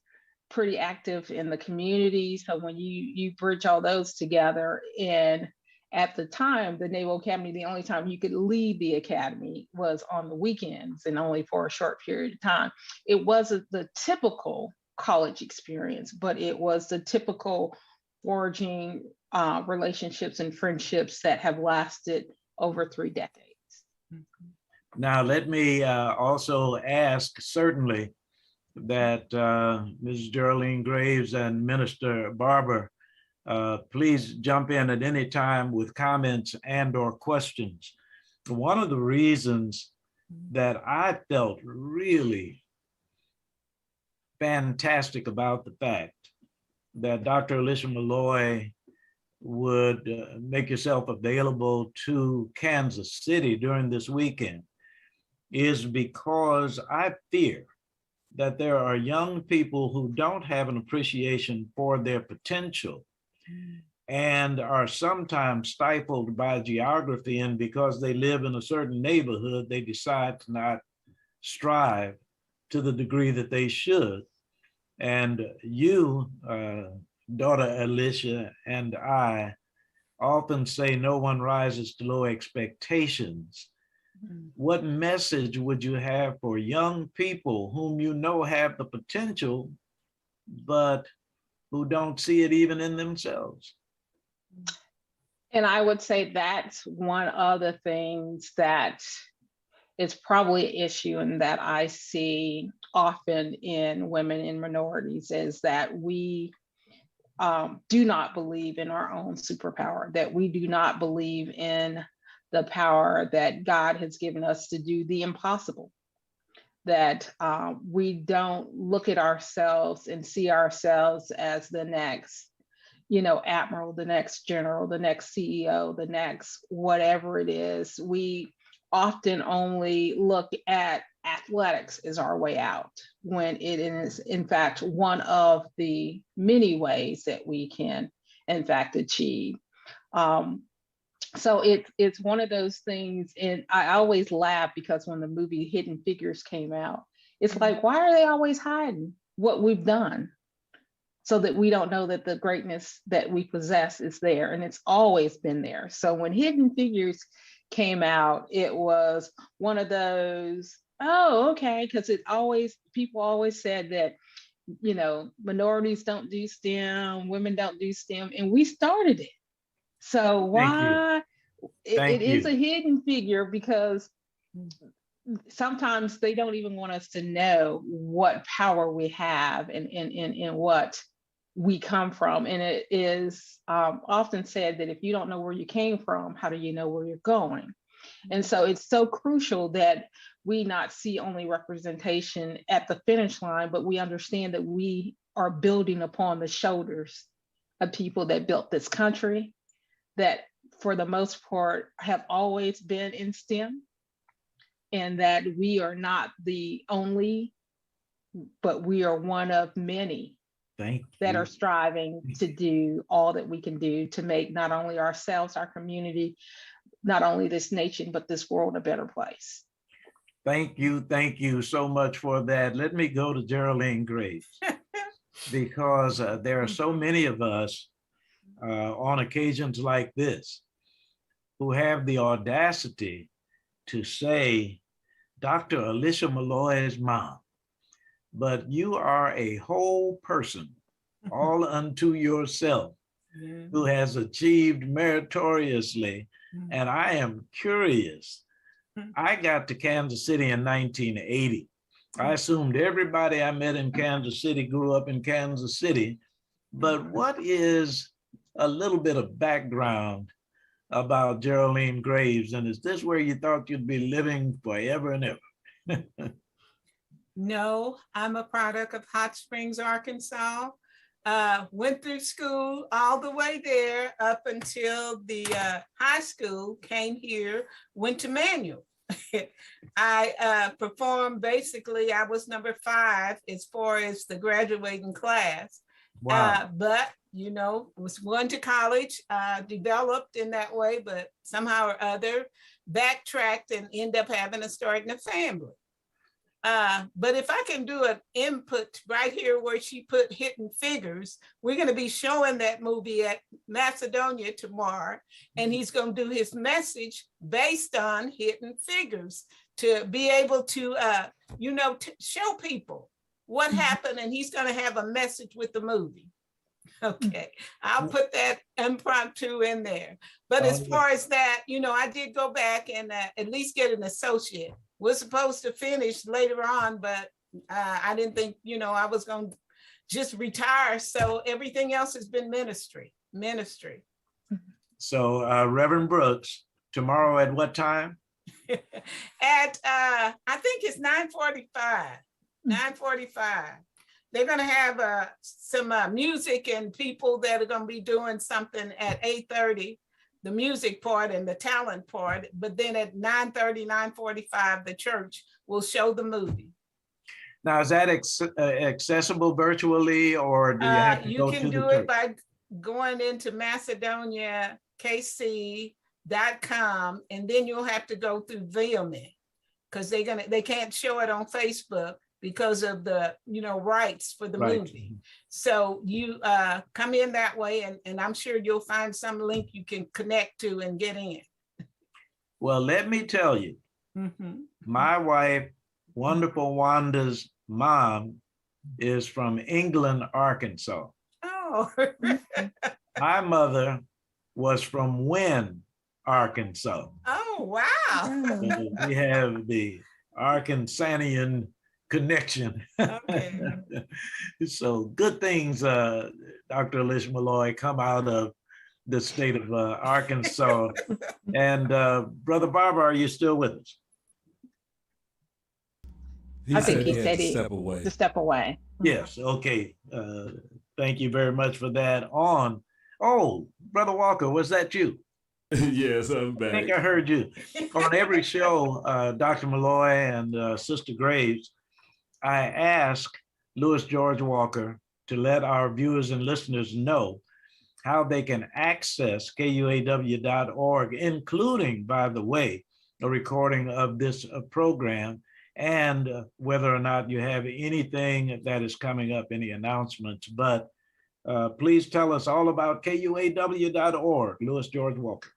pretty active in the community. So when you bridge all those together, and at the time, the Naval Academy, the only time you could leave the academy was on the weekends, and only for a short period of time. It wasn't the typical college experience, but it was the typical forging relationships and friendships that have lasted over 3 decades. Now, let me also ask, certainly, that Mrs. Geraldine Graves and Minister Barber, please jump in at any time with comments and or questions. One of the reasons that I felt really fantastic about the fact that Dr. Alicia Malloy would make yourself available to Kansas City during this weekend is because I fear that there are young people who don't have an appreciation for their potential and are sometimes stifled by geography, and because they live in a certain neighborhood, they decide to not strive to the degree that they should. And you, daughter Alicia, and I often say no one rises to low expectations. What message would you have for young people whom you know have the potential, but who don't see it even in themselves? And I would say that's one of the things that is probably an issue, and that I see often in women and minorities, is that we do not believe in our own superpower, that we do not believe in the power that God has given us to do the impossible, that we don't look at ourselves and see ourselves as the next, admiral, the next general, the next CEO, the next whatever it is. We often only look at athletics as our way out, when it is in fact one of the many ways that we can in fact achieve. So it's one of those things, and I always laugh because when the movie Hidden Figures came out, it's like, why are they always hiding what we've done so that we don't know that the greatness that we possess is there? And it's always been there. So when Hidden Figures came out, it was one of those, oh, okay, because people always said that, minorities don't do STEM, women don't do STEM, and we started it. So why it is a hidden figure, because sometimes they don't even want us to know what power we have and what we come from. And it is often said that if you don't know where you came from, how do you know where you're going? And so it's so crucial that we not see only representation at the finish line, but we understand that we are building upon the shoulders of people that built this country, that for the most part have always been in STEM, and that we are not the only, but we are one of many that are striving to do all that we can do to make not only ourselves, our community, not only this nation, but this world a better place. Thank you so much for that. Let me go to Geraldine Graves, because there are so many of us on occasions like this who have the audacity to say, Dr. Alicia Malloy's mom, but you are a whole person all unto yourself who has achieved meritoriously. And I am curious. I got to Kansas City in 1980. I assumed everybody I met in Kansas City grew up in Kansas City. But what is a little bit of background about Geraldine Graves? And is this where you thought you'd be living forever and ever? No, I'm a product of Hot Springs, Arkansas. Went through school all the way there up until the high school, came here, went to Manual. I performed, basically, I was number 5 as far as the graduating class. Wow. But, you know, was going to college, developed in that way, but somehow or other backtracked and end up having to start in a family. But if I can do an input right here where she put Hidden Figures, we're going to be showing that movie at Macedonia tomorrow, and he's going to do his message based on Hidden Figures to be able to, you know, show people what happened, and he's going to have a message with the movie. Okay, I'll put that impromptu in there. But as far as that, you know, I did go back and at least get an associate. Was supposed to finish later on, but I didn't think, you know, I was going to just retire. So everything else has been ministry. So Reverend Brooks, tomorrow at what time? At, I think it's 9:45. 9:45. They're going to have some music and people that are going to be doing something at 8:30. The music part and the talent part, but then at 9:30, 9:45, the church will show the movie. Now, is that accessible virtually, or do you have to go to the church? You can do it by going into MacedoniaKC.com, and then you'll have to go through Vimeo because they can't show it on Facebook because of the, you know, rights for the movie. So you come in that way, and I'm sure you'll find some link you can connect to and get in. Well, let me tell you, my wife, wonderful Wanda's mom, is from England, Arkansas. Oh. My mother was from Wynne, Arkansas. Oh, wow. So we have the Arkansanian connection. Okay. So good things, Dr. Alicia Malloy, come out of the state of Arkansas. And Brother Barber, are you still with us? I think he said to step away. Yes, okay. Thank you very much for that. Oh, Brother Walker, was that you? Yes, I'm back. I think I heard you. On every show, Dr. Malloy and Sister Graves, I ask Louis George Walker to let our viewers and listeners know how they can access KUAW.org, including, by the way, a recording of this program, and whether or not you have anything that is coming up, any announcements. But please tell us all about KUAW.org, Louis George Walker.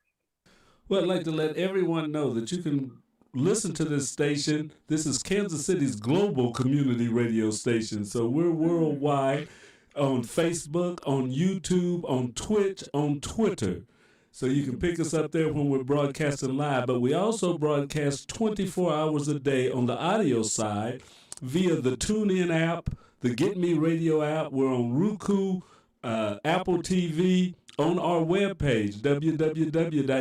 Well, I'd like to let everyone know that you can listen to this station. This is Kansas City's global community radio station. So we're worldwide on Facebook, on YouTube, on Twitch, on Twitter. So you can pick us up there when we're broadcasting live. But we also broadcast 24 hours a day on the audio side via the TuneIn app, the Get Me Radio app. We're on Roku, Apple TV, on our webpage, www.kuaw.org.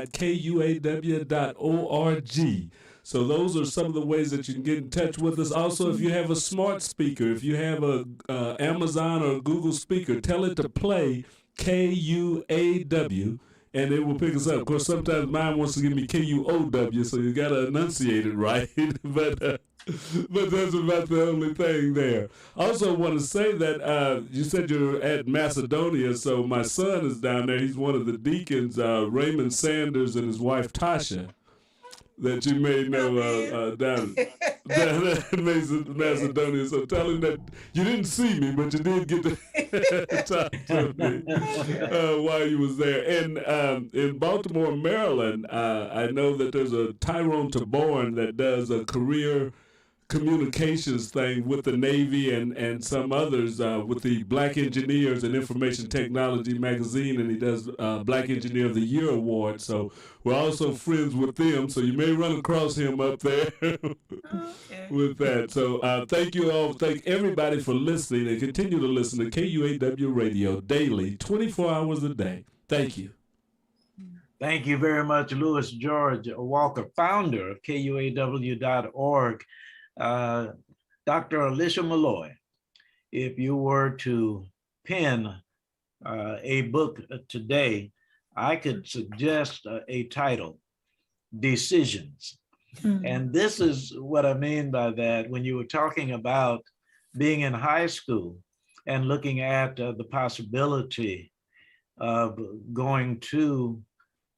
So those are some of the ways that you can get in touch with us. Also, if you have a smart speaker, if you have a Amazon or Google speaker, tell it to play KUAW, and it will pick us up. Of course, sometimes mine wants to give me KUOW, so you got to enunciate it right. But that's about the only thing there. I also want to say that you said you're at Macedonia, so my son is down there. He's one of the deacons, Raymond Sanders and his wife Tasha, that you may know down in Macedonia. So tell him that you didn't see me, but you did get to talk to me while you was there. And in Baltimore, Maryland, I know that there's a Tyrone Taborn that does a career communications thing with the Navy and some others with the Black Engineers and Information Technology magazine, and he does Black Engineer of the Year award. So we're also friends with them. So you may run across him up there Okay. with that. So thank you all. Thank everybody for listening, and continue to listen to KUAW Radio daily, 24 hours a day. Thank you. Thank you very much, Louis George Walker, founder of KUAW.org. Dr. Alicia Malloy, if you were to pen a book today, I could suggest a title, Decisions. And this is what I mean by that. When you were talking about being in high school and looking at the possibility of going to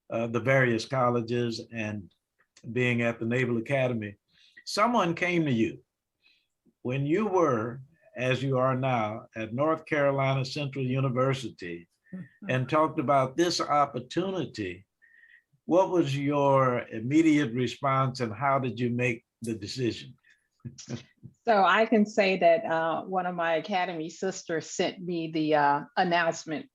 the various colleges and being at the Naval Academy, someone came to you when you were, as you are now, at North Carolina Central University and talked about this opportunity. What was your immediate response and how did you make the decision? So I can say that one of my Academy sisters sent me the announcement.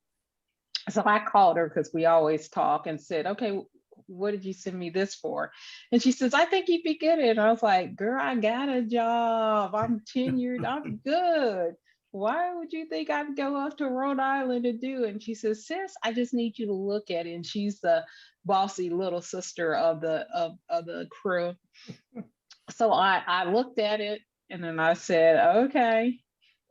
So I called her because we always talk and said, okay, what did you send me this for? And she says, I think you'd be good at it. And I was like, girl, I got a job. I'm tenured. I'm good. Why would you think I'd go up to Rhode Island to do it? And she says, sis, I just need you to look at it. And she's the bossy little sister of the crew. So I looked at it and then I said, okay.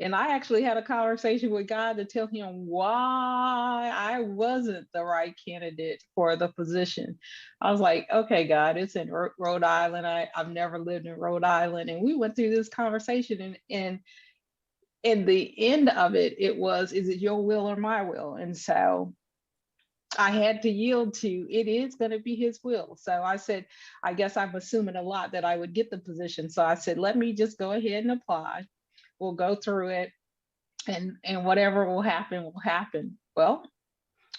And I actually had a conversation with God to tell him why I wasn't the right candidate for the position. I was like, okay, God, it's in Rhode Island. I've never lived in Rhode Island. And we went through this conversation and in the end of it, it was, is it your will or my will? And so I had to yield to, it is going to be his will. So I said, I guess I'm assuming a lot that I would get the position. So I said, let me just go ahead and apply. We'll go through it and whatever will happen, will happen. Well,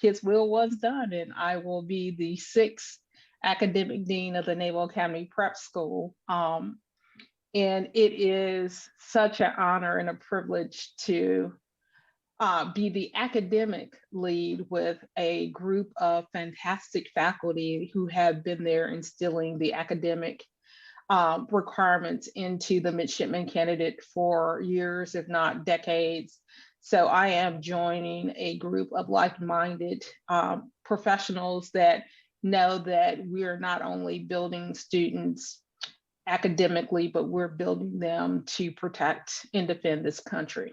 his will was done and I will be the 6th academic dean of the Naval Academy Prep School. And it is such an honor and a privilege to be the academic lead with a group of fantastic faculty who have been there instilling the academic requirements into the midshipman candidate for years, if not decades. So I am joining a group of like-minded professionals that know that we're not only building students academically, but we're building them to protect and defend this country.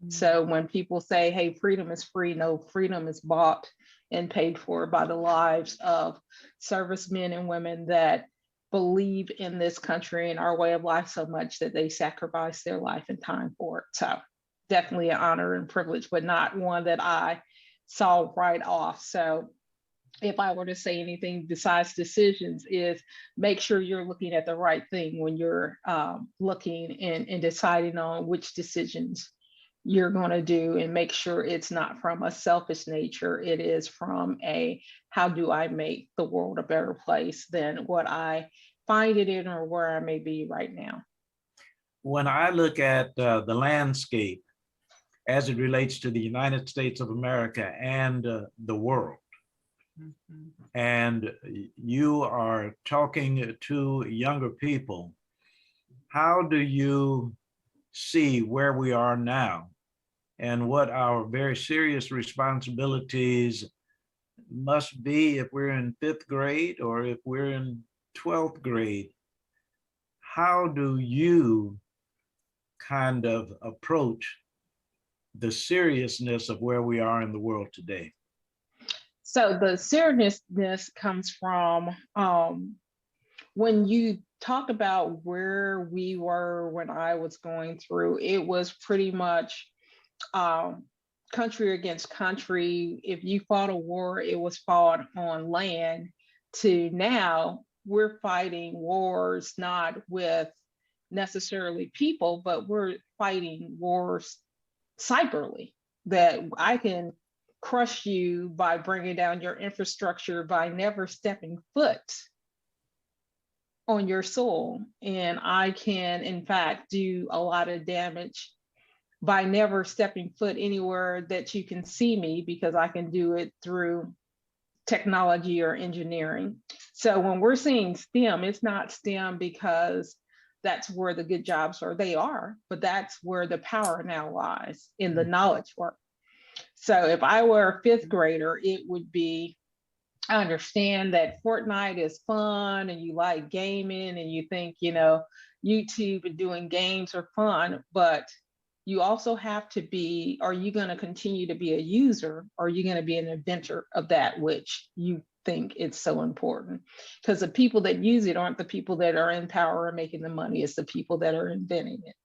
So when people say, hey, freedom is free, no, freedom is bought and paid for by the lives of servicemen and women that believe in this country and our way of life so much that they sacrifice their life and time for it. So definitely an honor and privilege, but not one that I saw right off. So if I were to say anything besides decisions, is make sure you're looking at the right thing when you're looking and deciding on which decisions you're going to do, and make sure it's not from a selfish nature. It is from a, how do I make the world a better place than what I find it in or where I may be right now. When I look at the landscape as it relates to the United States of America and the world, and you are talking to younger people, how do you see where we are now and what our very serious responsibilities must be if we're in 5th grade or if we're in 12th grade? How do you kind of approach the seriousness of where we are in the world today? So the seriousness comes from when you talk about where we were when I was going through, it was pretty much country against country. If you fought a war, it was fought on land, to now we're fighting wars not with necessarily people, but we're fighting wars cyberly, that I can crush you by bringing down your infrastructure by never stepping foot on your soul. And I can, in fact, do a lot of damage by never stepping foot anywhere that you can see me, because I can do it through technology or engineering. So when we're seeing STEM, it's not STEM because that's where the good jobs are. They are, but that's where the power now lies, in the knowledge work. So if I were a fifth grader, it would be, I understand that Fortnite is fun and you like gaming and you think, YouTube and doing games are fun, but you also have to be, are you going to continue to be a user, or are you going to be an inventor of that which you think it's so important? Because the people that use it aren't the people that are in power and making the money. It's the people that are inventing it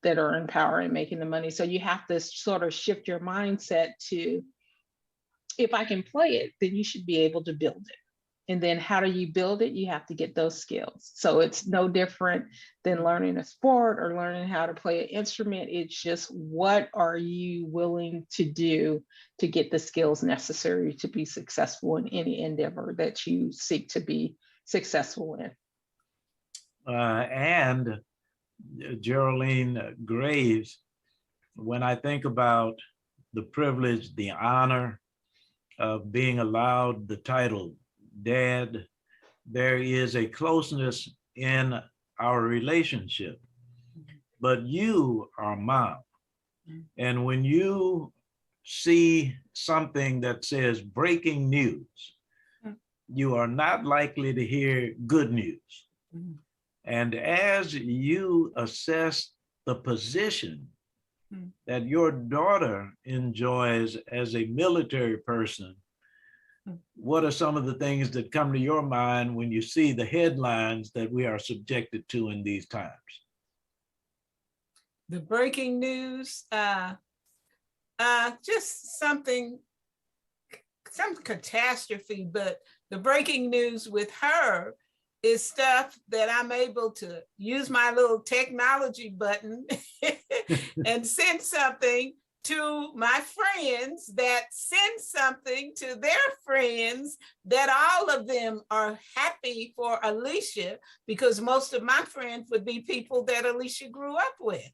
that are in power and making the money. So you have to sort of shift your mindset to, if I can play it, then you should be able to build it. And then how do you build it? You have to get those skills. So it's no different than learning a sport or learning how to play an instrument. It's just, what are you willing to do to get the skills necessary to be successful in any endeavor that you seek to be successful in? And Geraldine Graves, when I think about the privilege, the honor of being allowed the title Dad, there is a closeness in our relationship. But you are Mom. And when you see something that says breaking news, you are not likely to hear good news. And as you assess the position that your daughter enjoys as a military person, what are some of the things that come to your mind when you see the headlines that we are subjected to in these times? The breaking news, just some catastrophe, but the breaking news with her is stuff that I'm able to use my little technology button and send something to my friends that send something to their friends, that all of them are happy for Alicia, because most of my friends would be people that Alicia grew up with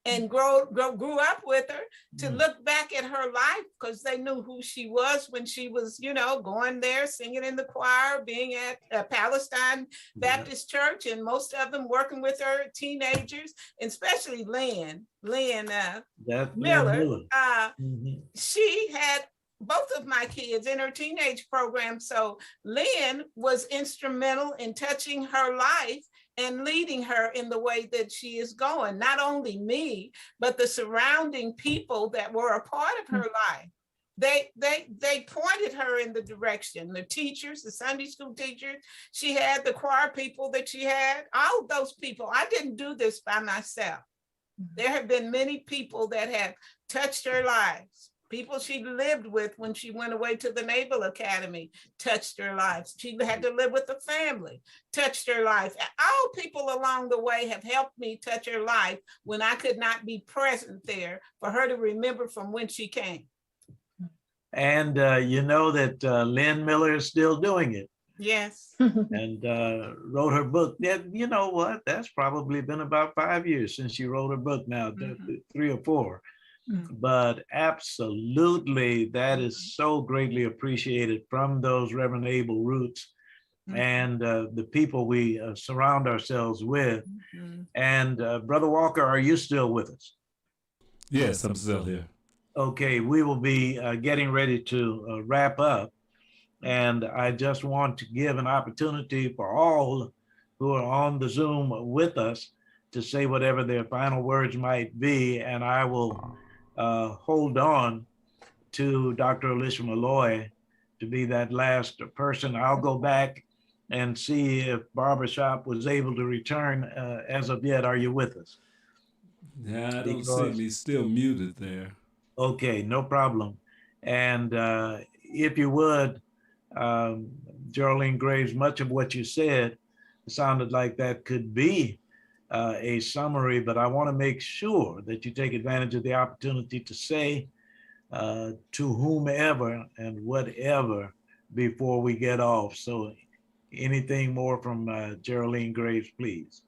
and grew up with her, to look back at her life, because they knew who she was when she was, going there, singing in the choir, being at Palestine Baptist Church, and most of them working with her teenagers, and especially Lynn Miller. She had both of my kids in her teenage program. So Lynn was instrumental in touching her life and leading her in the way that she is going. Not only me, but the surrounding people that were a part of her life. They pointed her in the direction. The teachers, the Sunday school teachers, she had the choir people that she had, all of those people. I didn't do this by myself. There have been many people that have touched her lives. People she lived with when she went away to the Naval Academy touched her life. She had to live with the family, touched her life. All people along the way have helped me touch her life when I could not be present there, for her to remember from when she came. And you know that Lynn Miller is still doing it. Yes. And wrote her book. You know what? That's probably been about 5 years since she wrote her book now, 3 or 4. But absolutely, that is so greatly appreciated from those Reverend Abel roots and the people we surround ourselves with. And Brother Walker, are you still with us? Yes, I'm still here. Okay, we will be getting ready to wrap up. And I just want to give an opportunity for all who are on the Zoom with us to say whatever their final words might be. And I will hold on to Dr. Alicia Malloy to be that last person. I'll go back and see if Barbershop was able to return as of yet. Are you with us? Yeah, I don't see him. He's still muted there. Okay, no problem. And if you would, Geraldine Graves, much of what you said sounded like that could be a summary, but I want to make sure that you take advantage of the opportunity to say to whomever and whatever before we get off. So anything more from Geraldine Graves, please?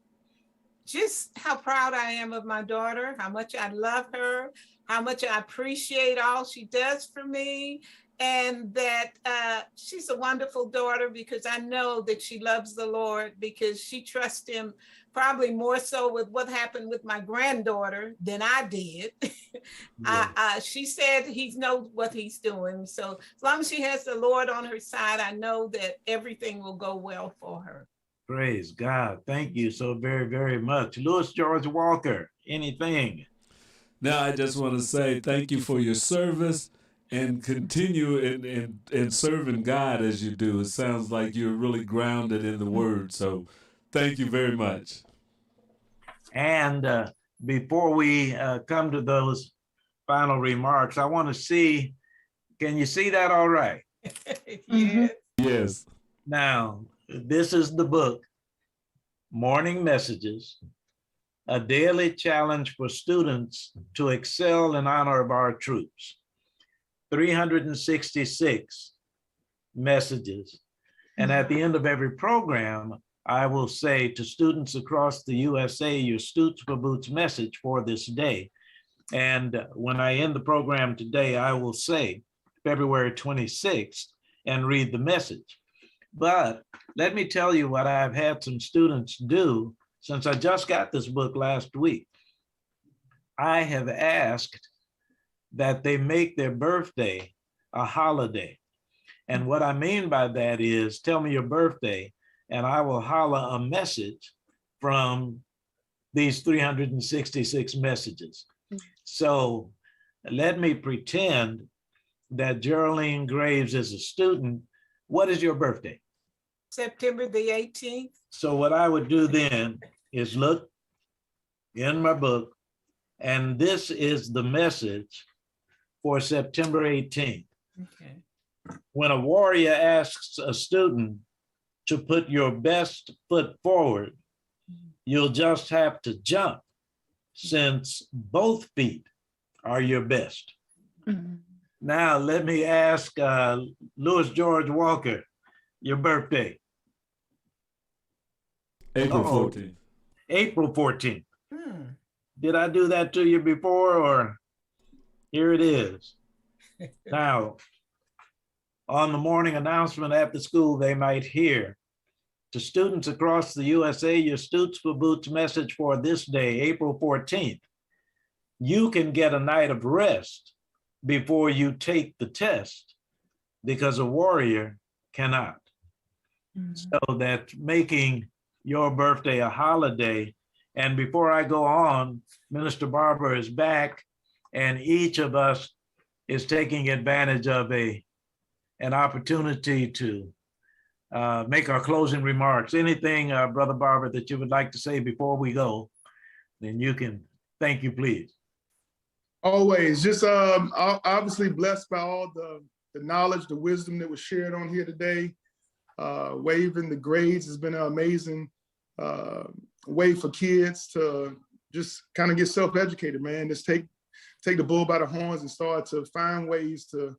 Just how proud I am of my daughter, how much I love her, how much I appreciate all she does for me, and that she's a wonderful daughter because I know that she loves the Lord because she trusts him probably more so with what happened with my granddaughter than I did. She said he knows what he's doing. So as long as she has the Lord on her side, I know that everything will go well for her. Praise God. Thank you so very, very much. Louis George Walker, anything? Now, I just want to say thank you for your service and continue in serving God as you do. It sounds like you're really grounded in the word. So thank you very much. And before we come to those final remarks, I want to see, can you see that all right? Yes. Yes. Now, this is the book, Morning Messages, a daily challenge for students to excel in honor of our troops. 366 messages. And at the end of every program, I will say to students across the USA, your Stoots for Boots message for this day. And when I end the program today, I will say February 26th and read the message. But let me tell you what I've had some students do since I just got this book last week. I have asked that they make their birthday a holiday. And what I mean by that is tell me your birthday and I will holler a message from these 366 messages. So let me pretend that Geraldine Graves is a student. What is your birthday? September the 18th. So what I would do then is look in my book, and this is the message for September 18th. Okay. When a warrior asks a student to put your best foot forward, you'll just have to jump since both feet are your best. Now, let me ask Louis George Walker, your birthday. April 14th. April 14th. Did I do that to you before, or here it is? Now, on the morning announcement at the school, they might hear, to students across the USA, your Stoots for Boots message for this day, April 14th. You can get a night of rest before you take the test because a warrior cannot. So that's making your birthday a holiday. And before I go on, Minister Barber is back, and each of us is taking advantage of an opportunity to make our closing remarks. Anything, Brother Barber, that you would like to say before we go, then you can. Thank you, please. Always, just obviously blessed by all the knowledge, the wisdom that was shared on here today. Waiving the grades has been an amazing way for kids to just kind of get self-educated, man. Just take the bull by the horns and start to find ways to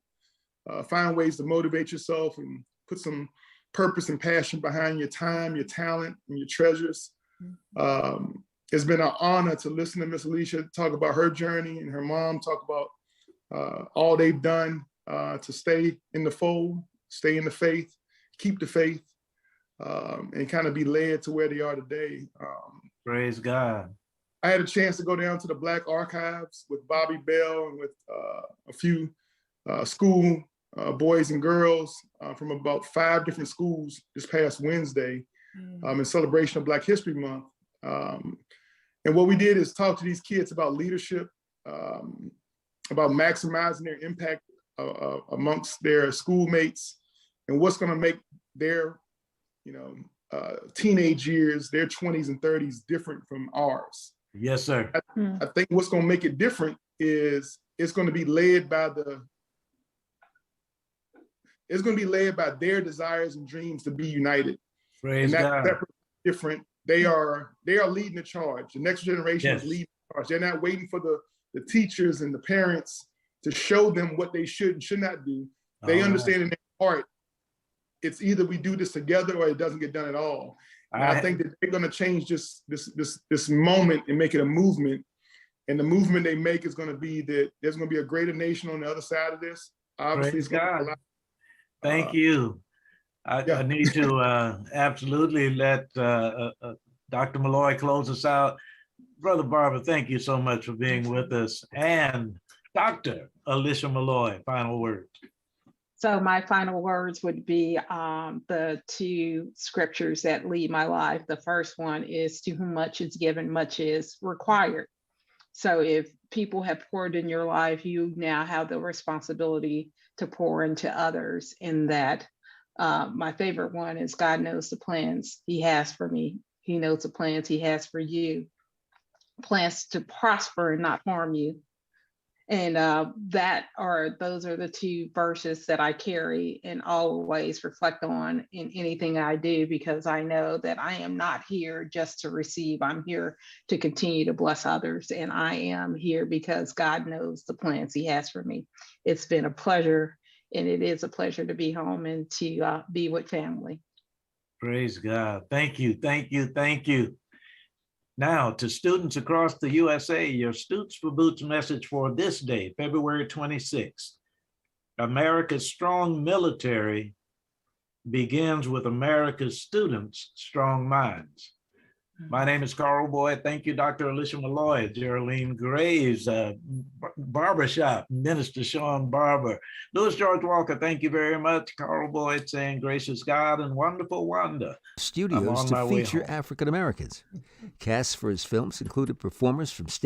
motivate yourself and put some purpose and passion behind your time, your talent, and your treasures. It's been an honor to listen to Miss Alicia talk about her journey and her mom talk about all they've done to stay in the fold, stay in the faith, keep the faith, and kind of be led to where they are today. Praise God. I had a chance to go down to the Black Archives with Bobby Bell and with a few school boys and girls from about 5 different schools this past Wednesday in celebration of Black History Month. And what we did is talk to these kids about leadership, about maximizing their impact amongst their schoolmates, and what's going to make their, teenage years, their 20s and 30s different from ours. Yes, sir. I think what's going to make it different is it's going to be led by their desires and dreams to be united. Praise and God. That's different. They are leading the charge. The next generation is leading the charge. They're not waiting for the teachers and the parents to show them what they should and should not do. They understand in their heart it's either we do this together or it doesn't get done at all. And I think that they're going to change this moment and make it a movement. And the movement they make is going to be that there's going to be a greater nation on the other side of this. Obviously, Praise it's going to be God. a lot. Thank you. I need to absolutely let Dr. Malloy close us out. Brother Barber, thank you so much for being with us. And Dr. Alicia Malloy, final words. So my final words would be the two scriptures that lead my life. The first one is, to whom much is given, much is required. So if people have poured in your life, you now have the responsibility to pour into others. In that, my favorite one is, God knows the plans he has for me. He knows the plans he has for you. Plans to prosper and not harm you. And those are the two verses that I carry and always reflect on in anything I do, because I know that I am not here just to receive. I'm here to continue to bless others. And I am here because God knows the plans he has for me. It's been a pleasure, and it is a pleasure to be home and to be with family. Praise God. Thank you, thank you, thank you. Now, to students across the USA, your Stoots for Boots message for this day, February 26th. America's strong military begins with America's students' strong minds. My name is Carl Boyd. Thank you, Dr. Alicia Malloy, Geraldine Graves, Barbershop, Minister Sean Barber. Louis George Walker, thank you very much. Carl Boyd saying, gracious God and wonderful Wanda. Studios on to my way feature home. African Americans. Casts for his films included performers from state